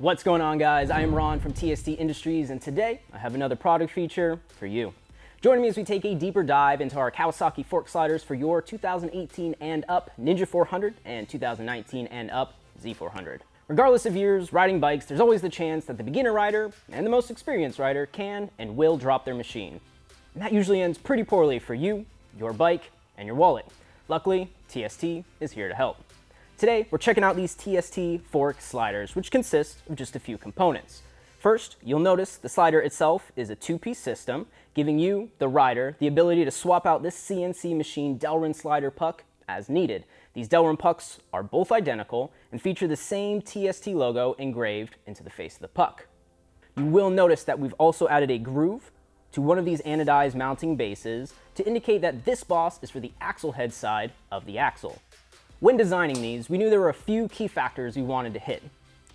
What's going on, guys? I am Ron from TST Industries, and today I have another product feature for you. Join me as we take a deeper dive into our Kawasaki fork sliders for your 2018 and up Ninja 400 and 2019 and up Z400. Regardless of years riding bikes, there's always the chance that the beginner rider and the most experienced rider can and will drop their machine. And that usually ends pretty poorly for you, your bike, and your wallet. Luckily, TST is here to help. Today, we're checking out these TST fork sliders, which consist of just a few components. First, you'll notice the slider itself is a two-piece system, giving you, the rider, the ability to swap out this CNC machine delrin slider puck as needed. These delrin pucks are both identical and feature the same TST logo engraved into the face of the puck. You will notice that we've also added a groove to one of these anodized mounting bases to indicate that this boss is for the axle head side of the axle. When designing these, we knew there were a few key factors we wanted to hit: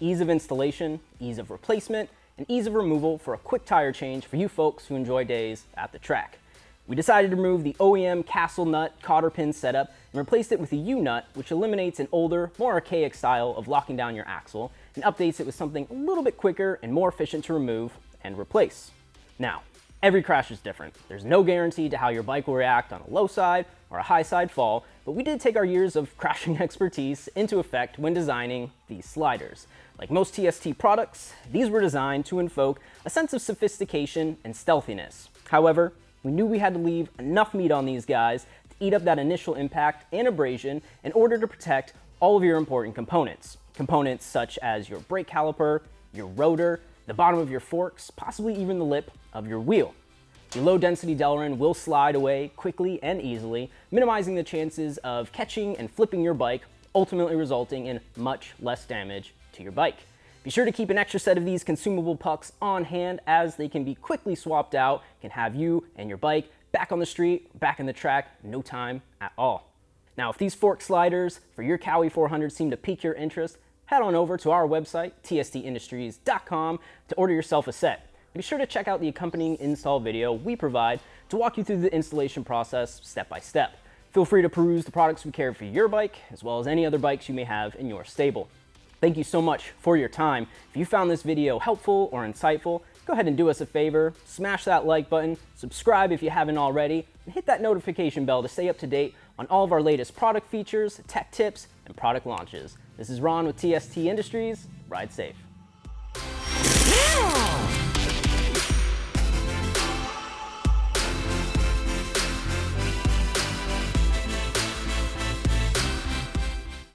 ease of installation, ease of replacement, and ease of removal for a quick tire change for you folks who enjoy days at the track. We decided to remove the OEM castle nut cotter pin setup and replaced it with a U-nut, which eliminates an older, more archaic style of locking down your axle and updates it with something a little bit quicker and more efficient to remove and replace. Now, every crash is different. There's no guarantee to how your bike will react on a low side or a high side fall, but we did take our years of crashing expertise into effect when designing these sliders. Like most TST products, these were designed to invoke a sense of sophistication and stealthiness. However, we knew we had to leave enough meat on these guys to eat up that initial impact and abrasion in order to protect all of your important components. Components such as your brake caliper, your rotor, the bottom of your forks, possibly even the lip of your wheel. The low-density delrin will slide away quickly and easily, minimizing the chances of catching and flipping your bike, ultimately resulting in much less damage to your bike. Be sure to keep an extra set of these consumable pucks on hand, as they can be quickly swapped out, can have you and your bike back on the street, back in the track, in no time at all. Now, if these fork sliders for your Kawi 400 seem to pique your interest, head on over to our website, tstindustries.com, to order yourself a set. Be sure to check out the accompanying install video we provide to walk you through the installation process step by step. Feel free to peruse the products we carry for your bike, as well as any other bikes you may have in your stable. Thank you so much for your time. If you found this video helpful or insightful, go ahead and do us a favor, smash that like button, subscribe if you haven't already, and hit that notification bell to stay up to date on all of our latest product features, tech tips, and product launches. This is Ron with TST Industries. Ride safe.